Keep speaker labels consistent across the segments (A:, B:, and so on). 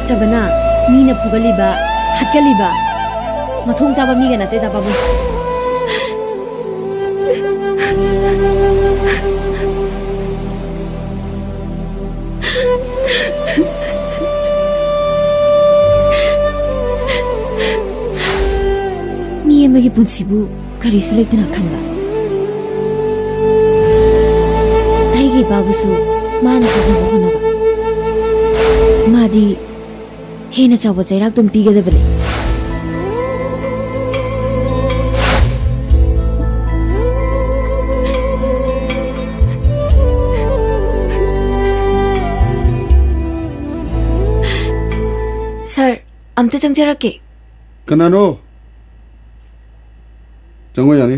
A: फच्चबना मीना फुगलिबा हटगलिबा मथोंग चाबा मीगा नते दा बाबू मी एमगी पुंसिबु करिसु लेतना खनबा आइगी बाबूसु माना करना होनबा मादी हेना चावबा चैराक तुम पीगदबने सर अमते चंगजरके
B: कनानो चंगो यानी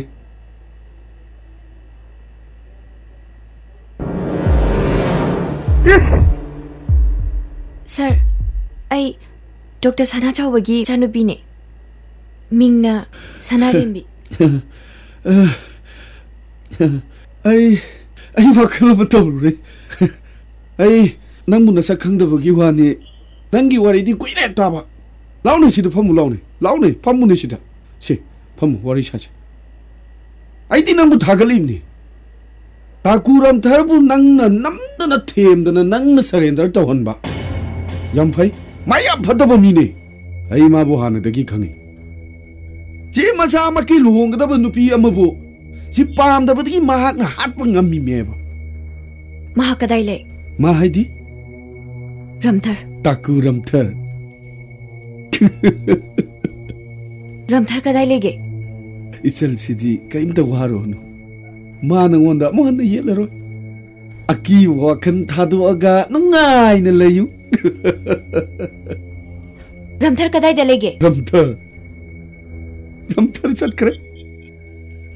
A: सर आई डॉक्टर सना चावबगी चानुबीने मिंगना सनारेम्बी
B: आई वखल मतौरे आई नंगु नसा खंगदबगी वानी नंगी वारीदी कुइरे ताबा लाउने सिदु फमु लाउने फमुने सिदा से फमु वारी साचे आइदी नंगु थागलिमनी ताकु रामथारबु नंगना नमदना थेमदना नंगना सरेंडर तवहनबा यम फै मायाम फदबा मीने आई माबु हानदगी खंगी जे मसा मकी लुहोंगदबा नुपी अमबु सि पामदबदगी महाकना हातपा ngami मेबा
A: महा कदाइले
B: मा हाइदी
A: रामथार
B: ताकु रामथार
A: रामथार कदाइलेगे
B: इचल सिदी कइमता वारोनु मा नंगोंदा मोहन येलरो अकी वाखन थादोगा नुंगाइना लयु
A: रामथार कदाइ दलेगे
B: रामथार चटखरे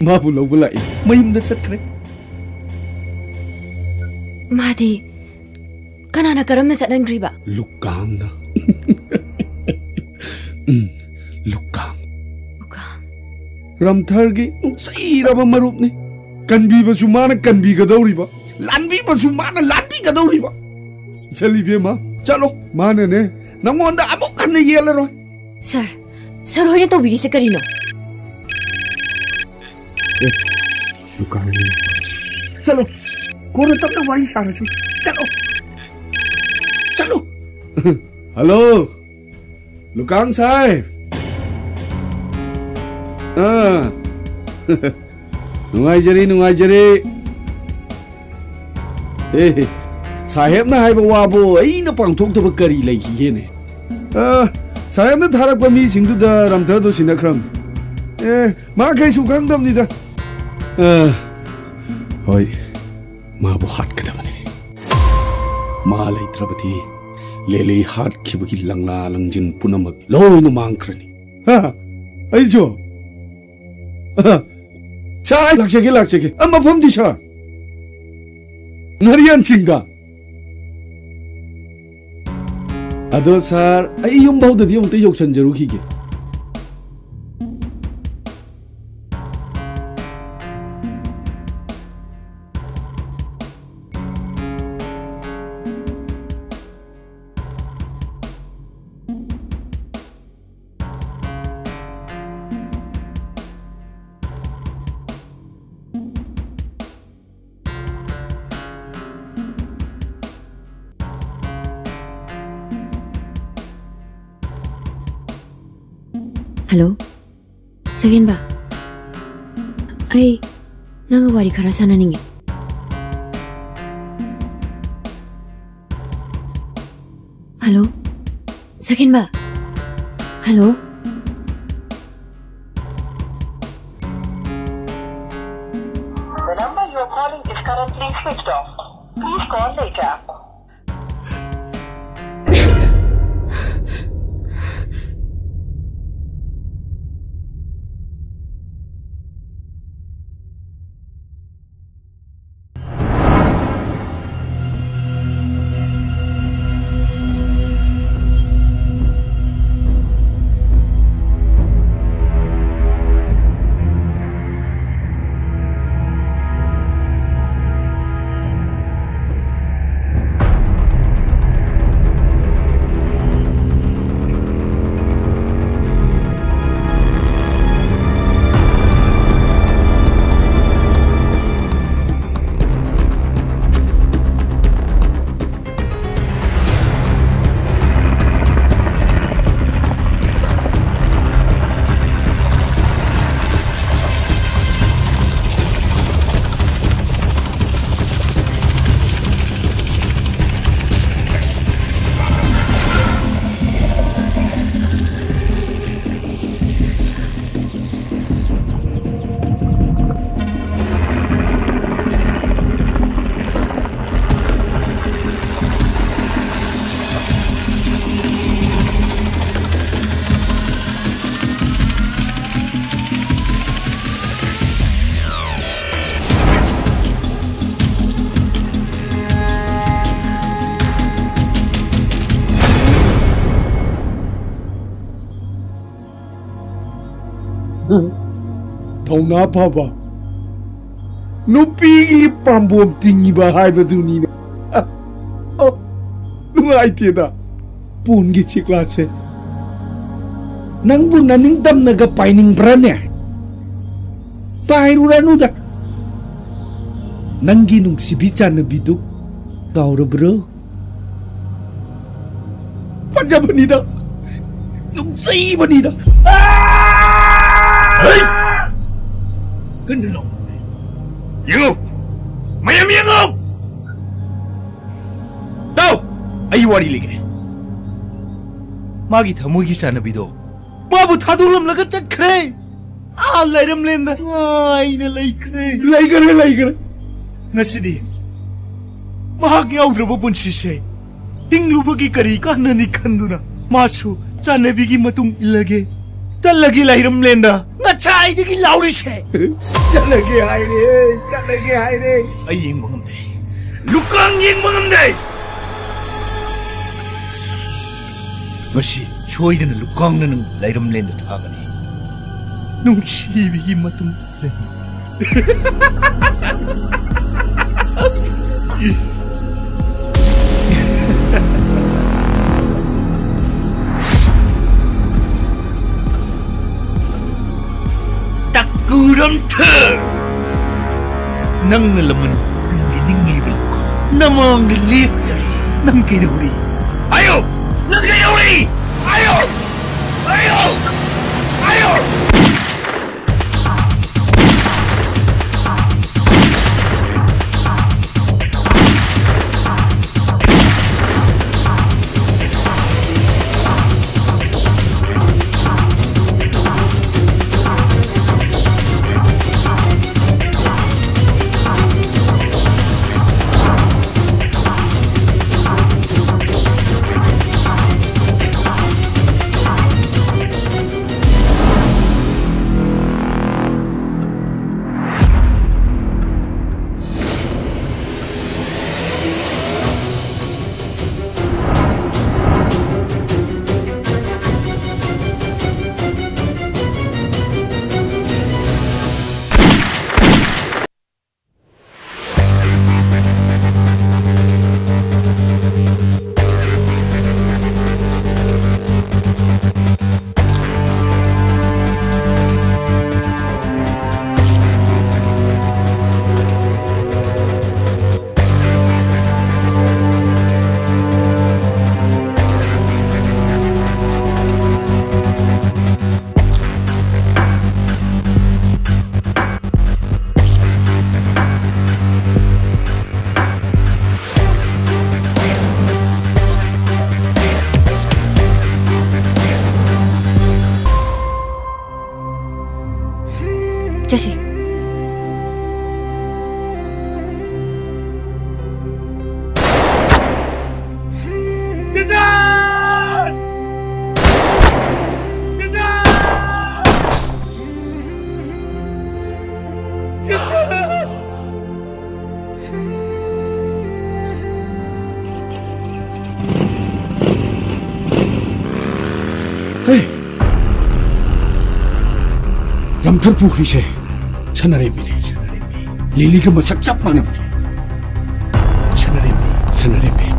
B: माबु लौबु लाई मयुमदा चटखरे
A: मादी कनाना करमना चटनग्रीबा
B: लुकांगना लुकांग रामथार गे नुसैरबा मरुपने कनबीबसु माना कनबीगदौरिबा लानबीबसु माना लानबीगदौरिबा चली बेमा चलो माने ने नंगोंदा अमुक कन्ने येलरो
A: सर होइने तो बिरिसे करिनो
B: दुकान चलो कोन तब ना वारी सारसु चलो हेलो लुकांग साहब नुंगाइजरी साहेब ना हाइबा वाबो अइना पांथोक्तबा करी लैखिगेने साहेब ना थारकपा मी सिंगदुदा रामथार दो सिनाख्रम मा कैसु खंगदबनिदा होय माबो हाटकदबने मा लैत्रबती लेले हाटखिबगी लंगला लंजिन पुनमक लोइना मांखरनी अइजो साय लाक्चगे मफम दी सर नरियन चिंगा अदो सर आई युम बहुददी उमते योक्सन जरुखिगे
A: हेलो सेकेंड बा आई नंगा वारी खरा सानानिंगे हेलो सेकेंड बा hello
C: The number you are calling is currently switched off. Please call later.
B: Thongna phaba nupigi pambom tingiba haibadunina oh nungaiteda pungi chiklatse nangbu naning damnaga paining brane pairuranuda nangi nungsibi chanabidu gaura bro pajabanida nungsibanida hey kenelo yengo mayam yengo tau ayi wari lige magi thamogi chanabido babu thadulum laga chakre lairam lenda aina laikre ngasidi mahak yaudrabo punsi se tinglubagi kari kanani khanduna masu chanabigi matung ilage chalagi lairam lenda ngachai digi lauri se chalagi haire ai yeng mangamde lukang yeng mangamde ngasi choidana lukang na nang lairam lenda thagani nungsibi matung TAKU RAMTHAR nang nalaman nangidingi bilko namang liit dari nang kiduri ayo nang kiduri ayo
A: Jesse.
B: Ramthar pukhri se Sanayaima Lili ka masak chap mana Sanayaima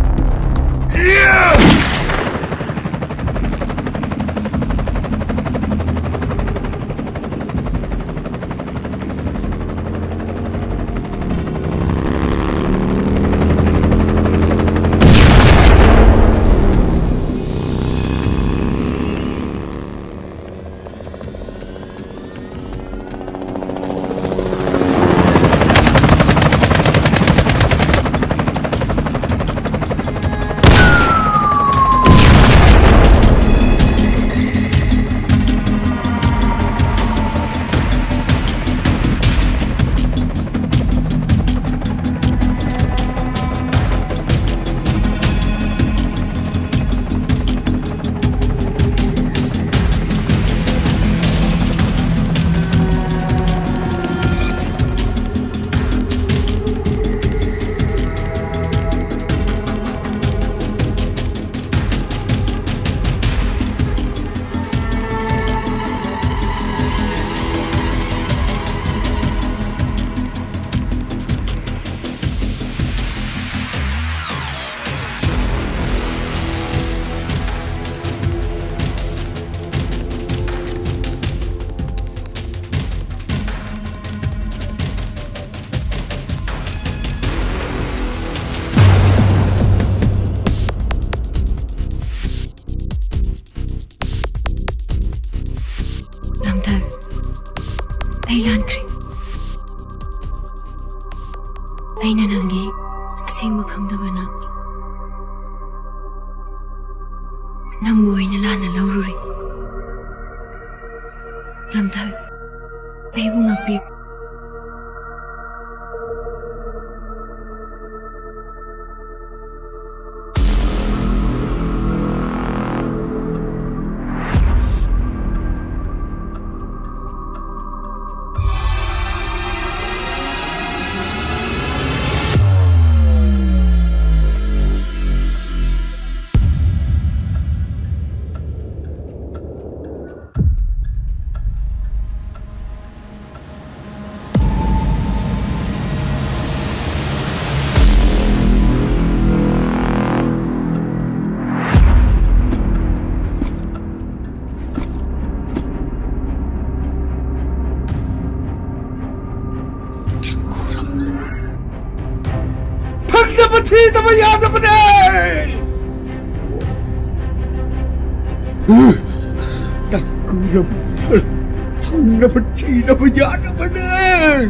A: ai lankri aina nangi asengba khangdabana nangbu aina lana laururi Ramthar aibu ngakpi
B: TAKU RAMTHAR Pandam Cinema Yana benar.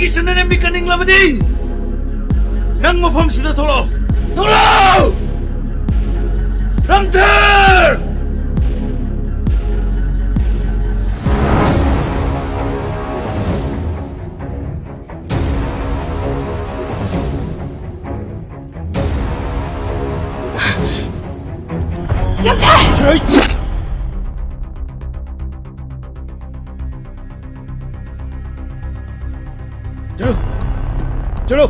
D: Sanayai kaning lamadi nang mafam sida tolo Ramthar चलो